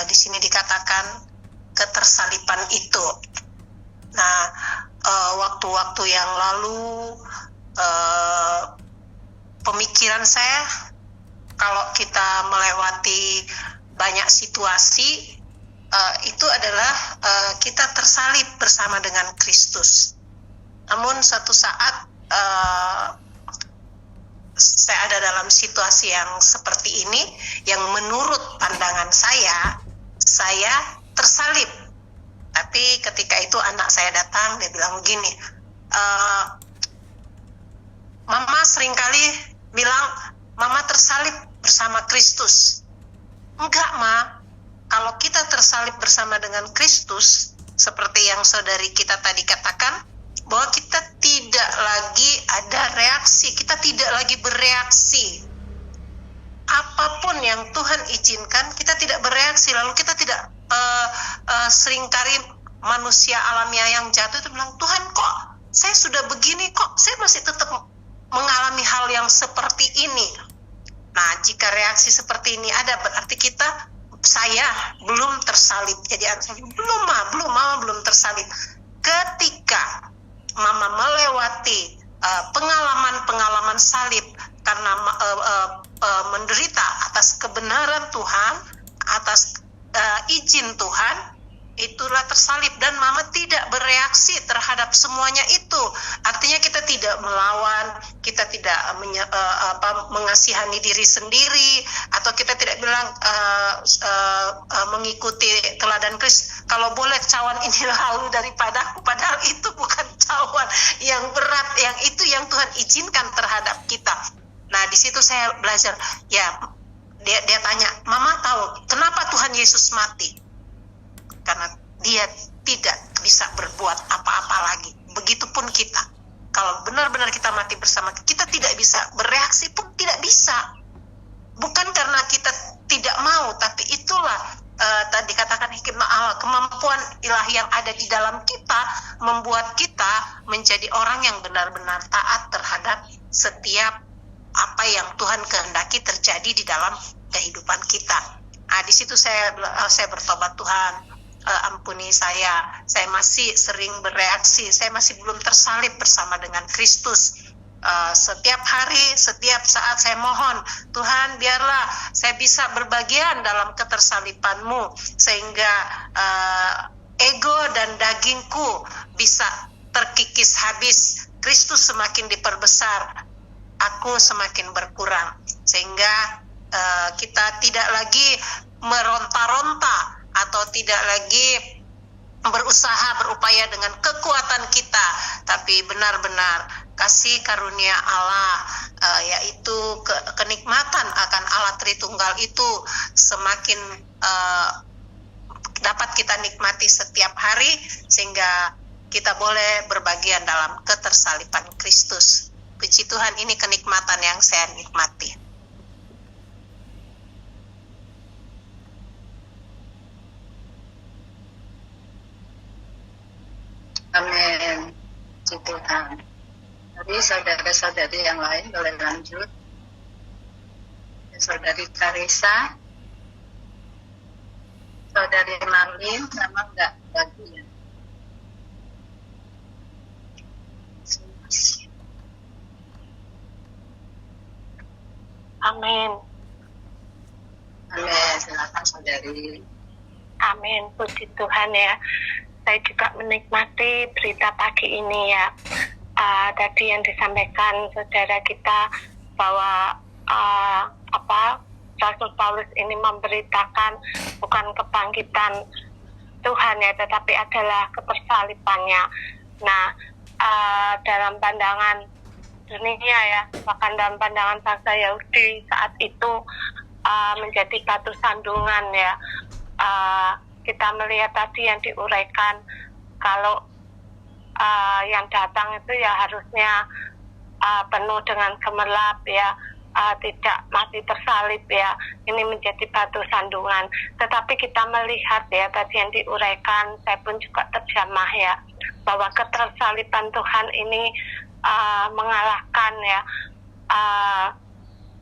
di sini dikatakan ketersalipan itu. Nah, waktu-waktu yang lalu pemikiran saya kalau kita melewati banyak situasi itu adalah kita tersalib bersama dengan Kristus. Namun suatu saat saya ada dalam situasi yang seperti ini yang menurut pandangan saya tersalib. Tapi ketika itu anak saya datang, dia bilang begini, Mama seringkali bilang Mama tersalib bersama Kristus. Enggak, Ma. Kalau kita tersalib bersama dengan Kristus, seperti yang saudari kita tadi katakan, bahwa kita tidak lagi ada reaksi, kita tidak lagi bereaksi. Apapun yang Tuhan izinkan, kita tidak bereaksi. Lalu kita tidak seringkali manusia alamiah yang jatuh itu bilang, Tuhan kok saya sudah begini, kok saya masih tetap mengalami hal yang seperti ini. Nah, jika reaksi seperti ini ada, berarti saya belum tersalib. Jadi Mama belum tersalib. Ketika Mama melewati pengalaman salib karena kebenaran Tuhan, atas izin Tuhan, itulah tersalib. Dan Mama tidak bereaksi terhadap semuanya itu. Artinya kita tidak melawan, kita tidak mengasihani diri sendiri, atau kita tidak bilang mengikuti teladan Kristus. Kalau boleh cawan ini lalu daripadaku, padahal itu bukan cawan yang berat, yang itu yang Tuhan izinkan terhadap kita. Nah, di situ saya belajar. Ya, dia tanya, Mama tahu kenapa Tuhan Yesus mati? Karena dia tidak bisa berbuat apa-apa lagi. Begitupun kita. Kalau benar-benar kita mati bersama, kita tidak bisa bereaksi pun tidak bisa. Bukan karena kita tidak mau, tapi itulah tadi katakan hikmah Allah, kemampuan ilahi yang ada di dalam kita membuat kita menjadi orang yang benar-benar taat terhadap setiap apa yang Tuhan kehendaki terjadi di dalam kehidupan kita. Nah, di situ saya bertobat, Tuhan, ampuni saya masih sering bereaksi, saya masih belum tersalib bersama dengan Kristus. Setiap hari, setiap saat saya mohon, Tuhan, biarlah saya bisa berbagian dalam ketersaliban-Mu, sehingga ego dan dagingku bisa terkikis habis. Kristus semakin diperbesar, aku semakin berkurang, sehingga kita tidak lagi meronta-ronta atau tidak lagi berupaya dengan kekuatan kita, tapi benar-benar kasih karunia Allah, yaitu kenikmatan akan Allah Tritunggal itu semakin dapat kita nikmati setiap hari, sehingga kita boleh berbagian dalam ketersaliban Kristus. Puji Tuhan, ini kenikmatan yang saya nikmati. Amin. Puji Tuhan. Jadi saudara-saudari yang lain boleh lanjut. Saudari Karisa, Saudari Marlin, sama enggak bagian? Amin. Amin. Silakan Saudari. Amin. Puji Tuhan ya. Saya juga menikmati berita pagi ini ya. Tadi yang disampaikan saudara kita bahwa Rasul Paulus ini memberitakan bukan kebangkitan Tuhan ya, tetapi adalah ketersalibannya. Nah, dalam pandangan dunia ya, bahkan dalam pandangan bangsa Yahudi saat itu menjadi batu sandungan ya. Kita melihat tadi yang diuraikan, kalau yang datang itu ya harusnya penuh dengan gemerlap ya, tidak mati tersalib ya, ini menjadi batu sandungan. Tetapi kita melihat ya tadi yang diuraikan, saya pun juga terjamah ya, bahwa ketersaliban Tuhan ini mengalahkan ya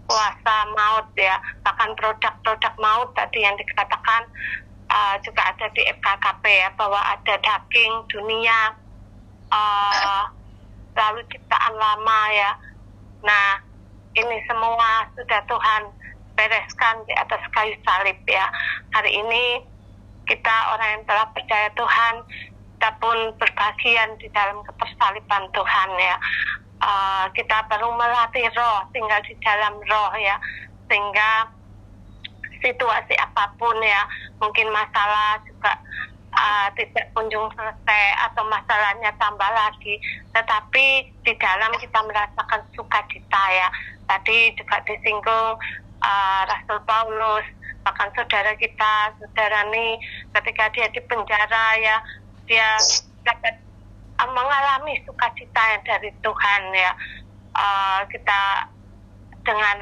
kuasa maut ya, bahkan produk-produk maut tadi yang dikatakan juga ada di FKKP ya, bahwa ada daging dunia, lalu ciptaan lama ya. Nah, ini semua sudah Tuhan bereskan di atas kayu salib ya. Hari ini kita orang yang telah percaya Tuhan, kita pun berbagian di dalam ketersaliban Tuhan ya. Kita baru melatih roh, tinggal di dalam roh ya, sehingga situasi apapun ya, mungkin masalah juga tidak kunjung selesai atau masalahnya tambah lagi, tetapi di dalam kita merasakan sukacita ya. Tadi juga disinggung Rasul Paulus, bahkan saudara kita, saudara Ni, ketika dia di penjara ya, dia dapat mengalami sukacita yang dari Tuhan ya. Kita dengan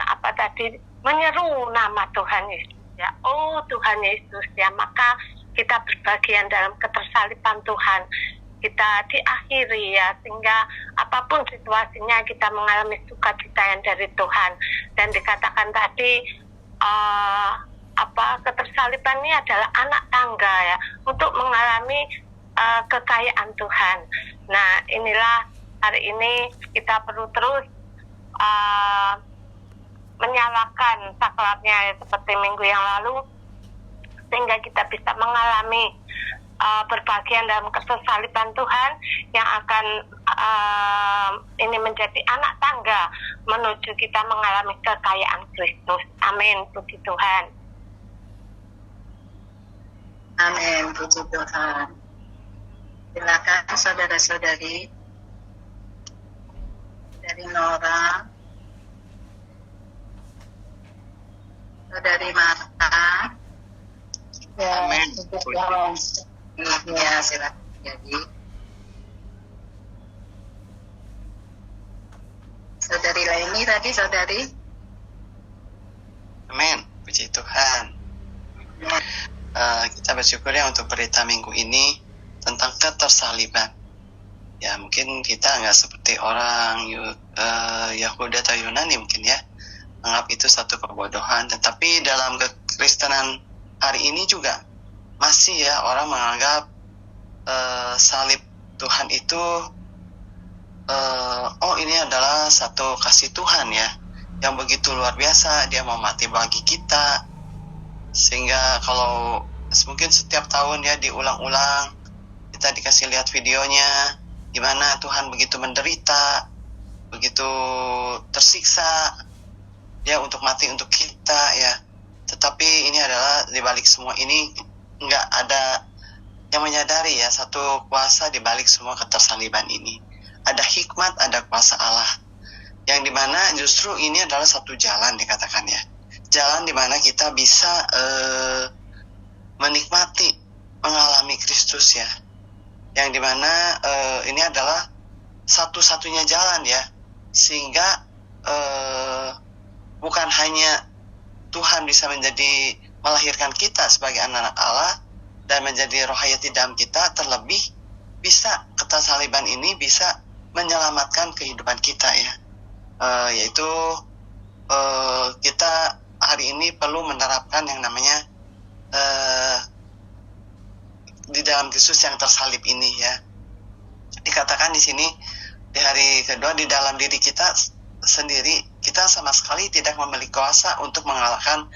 menyeru nama Tuhan Yesus ya, oh Tuhan Yesus ya, maka kita berbagian dalam ketersaliban Tuhan, kita diakhiri ya, sehingga apapun situasinya kita mengalami sukacita yang dari Tuhan. Dan dikatakan tadi ketersaliban ini adalah anak tangga ya, untuk mengalami kekayaan Tuhan. Nah, inilah hari ini kita perlu terus menyalakan saklarnya seperti minggu yang lalu, sehingga kita bisa mengalami berbagian dalam ketersaliban Tuhan yang akan ini menjadi anak tangga menuju kita mengalami kekayaan Kristus. Amin, puji Tuhan. Amin, puji Tuhan. Silakan saudara-saudari dari Nora, saudari Marta. Amin. Ya, silakan. Jadi, saudari Laini tadi, saudari. Amin, puji Tuhan. Ya. Kita bersyukur ya untuk berita minggu ini tentang ketersaliban. Ya mungkin kita nggak seperti orang Yahudi atau Yunani mungkin ya, anggap itu satu kebodohan. Tetapi dalam kekristenan hari ini juga masih ya orang menganggap salib Tuhan itu ini adalah satu kasih Tuhan ya, yang begitu luar biasa, dia mau mati bagi kita. Sehingga kalau mungkin setiap tahun ya diulang-ulang, kita dikasih lihat videonya, gimana Tuhan begitu menderita, begitu tersiksa, ya untuk mati untuk kita ya. Tetapi ini adalah dibalik semua ini nggak ada yang menyadari ya satu kuasa dibalik semua ketersaliban ini. Ada hikmat, ada kuasa Allah, yang dimana justru ini adalah satu jalan dikatakan ya. Jalan dimana kita bisa menikmati, mengalami Kristus ya. Yang dimana ini adalah satu-satunya jalan ya. Sehingga bukan hanya Tuhan bisa melahirkan kita sebagai anak-anak Allah dan menjadi roh hayati dalam kita, terlebih bisa ketersaliban ini bisa menyelamatkan kehidupan kita ya. Yaitu kita hari ini perlu menerapkan yang namanya di dalam Kristus yang tersalib ini ya. Dikatakan di sini di hari kedua, di dalam diri kita sendiri kita sama sekali tidak memiliki kuasa untuk mengalahkan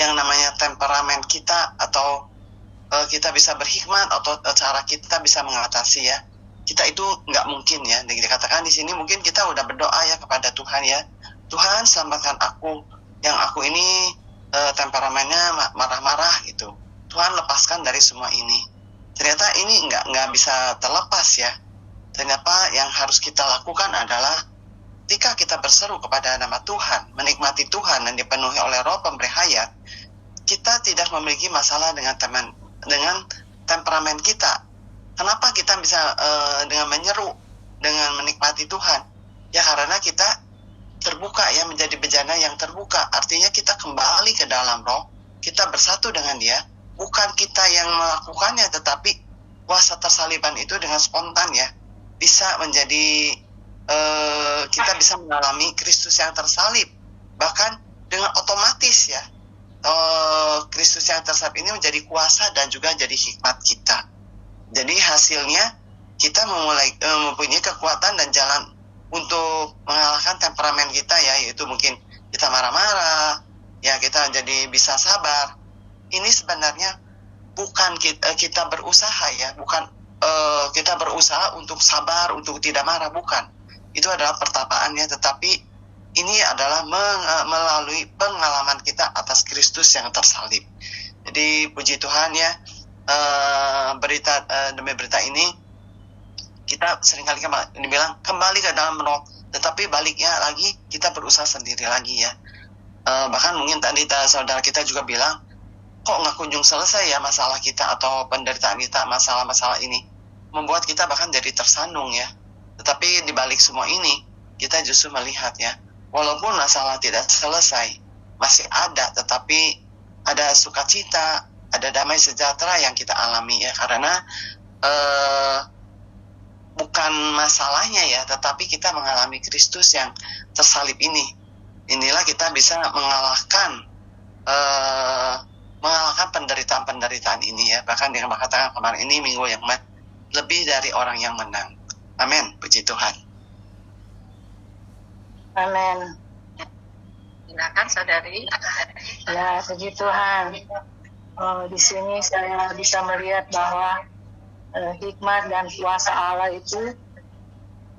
yang namanya temperamen kita, atau kita bisa berhikmat, atau cara kita bisa mengatasi ya. Kita itu nggak mungkin ya. Dikatakan di sini mungkin kita udah berdoa ya kepada Tuhan ya, Tuhan selamatkan aku, yang aku ini temperamennya marah-marah gitu, Tuhan lepaskan dari semua ini. Ternyata ini nggak bisa terlepas ya. Ternyata yang harus kita lakukan adalah ketika kita berseru kepada nama Tuhan, menikmati Tuhan dan dipenuhi oleh Roh pemberi hayat, kita tidak memiliki masalah dengan temperamen kita. Kenapa kita bisa dengan menyeru, dengan menikmati Tuhan? Ya karena kita terbuka ya, menjadi bejana yang terbuka. Artinya kita kembali ke dalam Roh, kita bersatu dengan Dia. Bukan kita yang melakukannya, tetapi kuasa tersaliban itu dengan spontan ya, bisa menjadi kita bisa mengalami Kristus yang tersalib. Bahkan dengan otomatis ya, Kristus yang tersalib ini menjadi kuasa dan juga jadi hikmat kita. Jadi hasilnya kita mempunyai kekuatan dan jalan untuk mengalahkan temperamen kita ya, yaitu mungkin kita marah-marah, ya kita jadi bisa sabar. Ini sebenarnya bukan kita berusaha ya, bukan kita berusaha untuk sabar, untuk tidak marah, bukan. Itu adalah pertapaannya, tetapi ini adalah melalui pengalaman kita atas Kristus yang tersalib. Jadi puji Tuhan ya, berita demi berita ini kita seringkali dibilang kembali ke dalam Roh, tetapi baliknya lagi kita berusaha sendiri lagi ya. Bahkan mungkin tadi saudara kita juga bilang, kok nggak kunjung selesai ya masalah kita atau penderitaan kita, masalah-masalah ini membuat kita bahkan jadi tersandung ya. Tetapi di balik semua ini kita justru melihat ya, walaupun masalah tidak selesai, masih ada, tetapi ada sukacita, ada damai sejahtera yang kita alami ya, karena bukan masalahnya ya, tetapi kita mengalami Kristus yang tersalib ini. Inilah kita bisa mengalahkan penderitaan-penderitaan ini ya. Bahkan yang katakan kemarin ini minggu yang lebih dari orang yang menang. Amin, puji Tuhan. Amin. Silakan saudari. Ya, puji Tuhan. Di sini saya bisa melihat bahwa hikmat dan kuasa Allah itu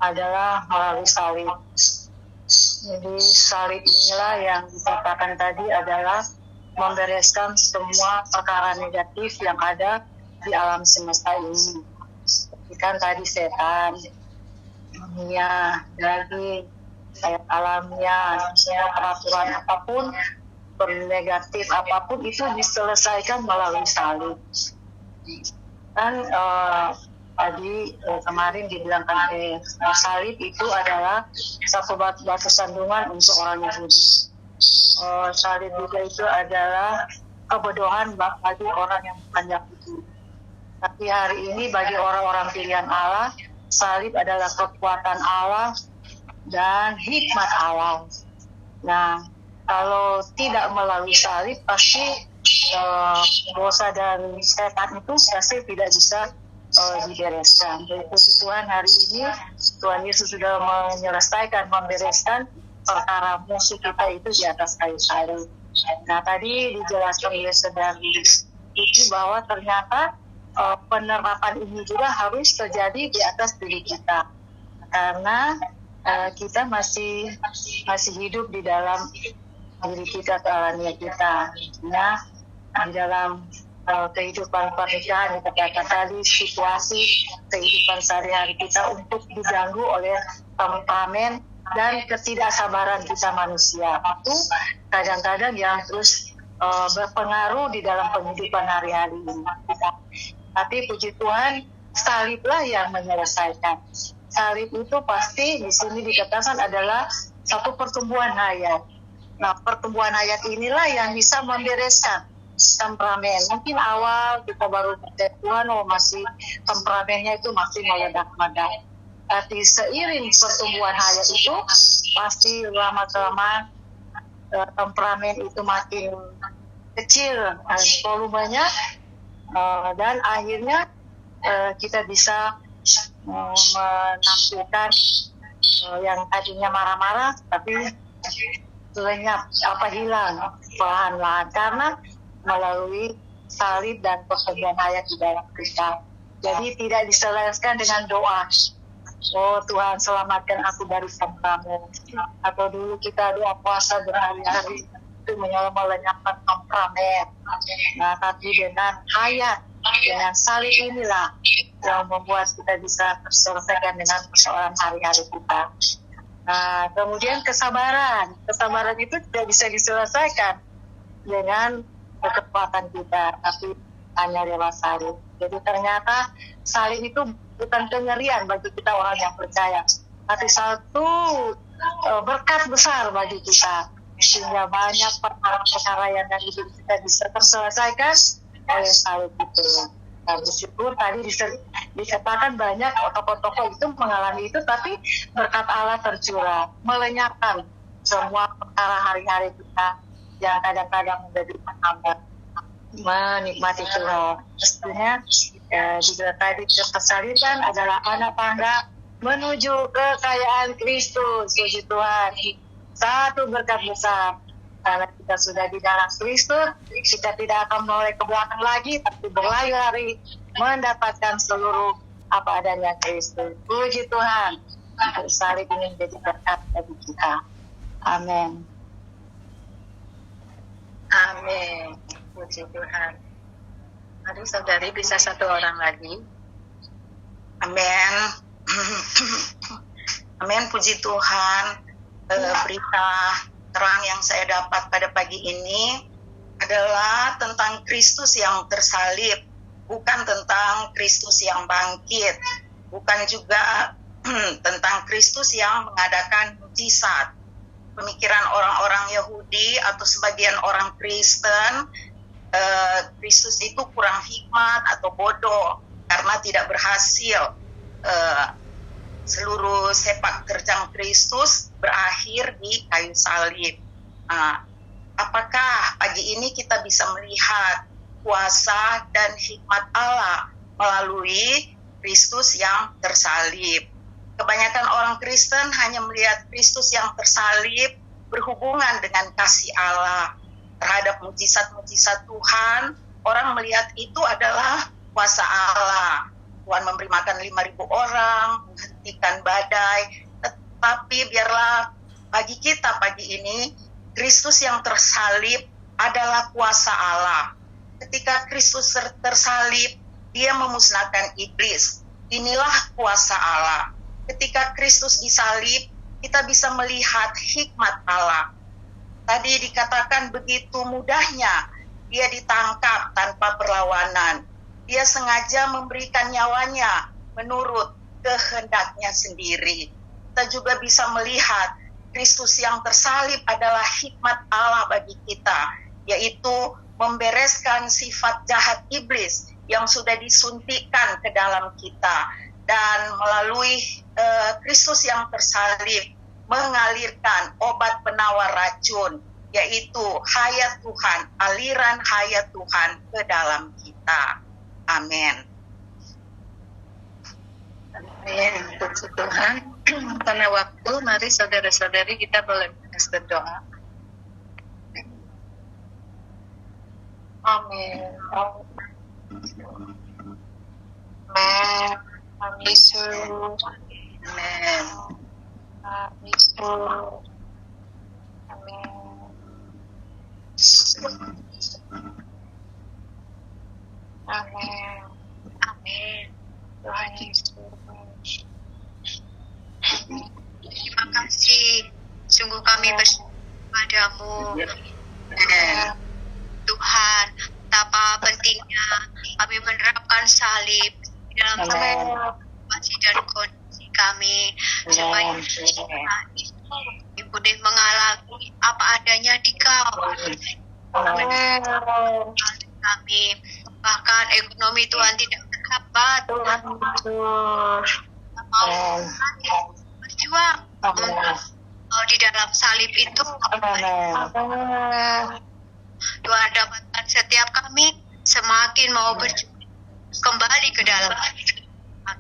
adalah melalui salib. Jadi salib inilah yang dikatakan tadi adalah membereskan semua perkara negatif yang ada di alam semesta ini. Seperti kan tadi setan, dunia, daging, ayat alamnya, misalnya peraturan apapun, negatif apapun itu diselesaikan melalui salib. Dan tadi kemarin dibilangkan salib itu adalah satu batu sandungan untuk orang Yahudi. Salib juga itu adalah kebodohan bagi orang yang bukan Yahudi. Tapi hari ini bagi orang-orang pilihan Allah, salib adalah kekuatan Allah dan hikmat Allah. Nah, kalau tidak melalui salib, pasti dosa dari setan itu pasti tidak bisa dibereskan. Jadi puji Tuhan hari ini Tuhan Yesus sudah menyelesaikan, membereskan perkara musuh kita itu di atas kayu salib. Nah, tadi dijelaskan oleh saudari itu bahwa ternyata penerapan ini juga harus terjadi di atas diri kita, karena kita masih hidup di dalam diri kita, kealamian kita. Nah, di dalam kehidupan pernikahan dikatakan tadi situasi kehidupan sehari-hari kita untuk diganggu oleh temperamen dan ketidaksabaran kita manusia. Itu kadang-kadang yang terus berpengaruh di dalam kehidupan hari-hari ini. Tapi puji Tuhan, saliblah yang menyelesaikan. Salib itu pasti di sini dikatakan adalah satu pertumbuhan hayat. Nah, pertumbuhan hayat inilah yang bisa membereskan temperamen. Mungkin awal kita baru percaya Tuhan, masih temperamennya itu masih meledak-ledak. Tapi seiring pertumbuhan hayat itu, pasti lama-kelamaan temperamen itu makin kecil volumenya, dan akhirnya kita bisa menampilkan yang tadinya marah-marah tapi lenyap, hilang perlahan-lahan karena melalui salib dan persembahan hayat di dalam kita. Jadi tidak diselesaikan dengan doa, oh Tuhan selamatkan aku dari temperamen, atau dulu kita doa puasa berhari-hari itu melenyapkan temperamen. Nah, tapi dengan hayat, dengan salib inilah yang membuat kita bisa terselesaikan dengan persoalan hari-hari kita. Nah, kemudian kesabaran itu tidak bisa diselesaikan dengan kekuatan kita, tapi hanya lewat salib. Jadi ternyata salib itu bukan kengerian bagi kita orang yang percaya, tapi satu berkat besar bagi kita, sehingga banyak perkara-perkara yang dari hidup kita bisa terselesaikan oleh salib itu. Nah, bersyukur tadi dikatakan banyak tokoh-tokoh itu mengalami itu, tapi berkat Allah tercurah, melenyapkan semua perkara hari-hari kita yang kadang-kadang menjadi penghambat menikmati Tuhan. Pastinya juga tadi kesaliban adalah anak tangga menuju kekayaan Kristus. Puji Tuhan, satu berkat besar. Karena kita sudah di dalam Kristus, kita tidak akan menoleh ke belakang lagi, tapi berlari-lari mendapatkan seluruh apa adanya Kristus. Puji Tuhan, salib ini menjadi berkat bagi kita. Amin. Amin. Puji Tuhan. Mari saudari bisa satu orang lagi. Amin. Amin, puji Tuhan. Berita terang yang saya dapat pada pagi ini adalah tentang Kristus yang tersalib, bukan tentang Kristus yang bangkit, bukan juga tentang Kristus yang mengadakan mujizat. Pemikiran orang-orang Yahudi atau sebagian orang Kristen, Kristus itu kurang hikmat atau bodoh karena tidak berhasil. Seluruh sepak terjang Kristus berakhir di kayu salib. Apakah pagi ini kita bisa melihat kuasa dan hikmat Allah melalui Kristus yang tersalib? Kebanyakan orang Kristen hanya melihat Kristus yang tersalib, berhubungan dengan kasih Allah terhadap mujizat-mujizat Tuhan. Orang melihat itu adalah kuasa Allah. Tuhan memberi makan 5.000 orang, menghentikan badai. Tetapi biarlah bagi kita pagi ini, Kristus yang tersalib adalah kuasa Allah. Ketika Kristus tersalib, dia memusnahkan iblis. Inilah kuasa Allah. Ketika Kristus disalib, kita bisa melihat hikmat Allah. Tadi dikatakan begitu mudahnya dia ditangkap tanpa perlawanan. Dia sengaja memberikan nyawanya menurut kehendaknya sendiri. Kita juga bisa melihat Kristus yang tersalib adalah hikmat Allah bagi kita, yaitu membereskan sifat jahat iblis yang sudah disuntikkan ke dalam kita. Dan melalui Kristus yang tersalib mengalirkan obat penawar racun, yaitu hayat Tuhan, aliran hayat Tuhan ke dalam kita. Amin. Amin. Puji Tuhan. Karena waktu, mari saudara-saudari kita boleh berdoa. Amin. Amin. Yesus. Amin. Yesus. Amin. Amin. Amin. Tuhan Yesus. Terima kasih. Sungguh kami bersyukur padamu. Tuhan, betapa pentingnya kami menerapkan salib dalam situasi dan kondisi kami, supaya boleh mengalami apa adanya di Kau. Kami bahkan ekonomi Tuhan tidak terhambat. Mau berjuang di dalam salib itu. Tuhan dapatkan setiap kami semakin mau berjuang kembali ke dalam.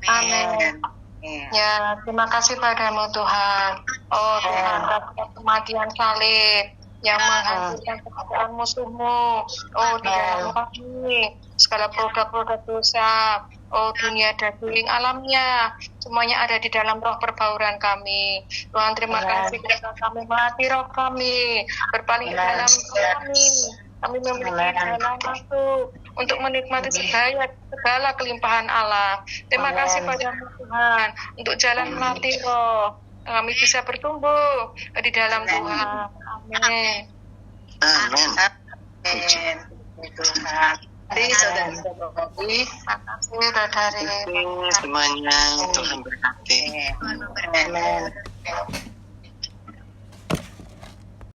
Amin. Ya, terima kasih padamu Tuhan. Oh Tuhan, atas kematian salib yang menghancurkan pekerjaan musuhmu. Oh, di dalam kami, segala produk-produk dosa. Oh, dunia daging alamnya, semuanya ada di dalam roh perbauran kami. Tuhan, terima kasih karena kami mati roh kami, berpaling ke dalam kami. Kami memiliki jalan masuk untuk menikmati segala kelimpahan Allah. Terima kasih padamu Tuhan untuk jalan mati roh. Kami bisa bertumbuh di dalam Tuhan. Amin. Amin. Amin. Tuhan. Mari saudara-saudari, makasih saudari. Semuanya Tuhan berkati. Amin.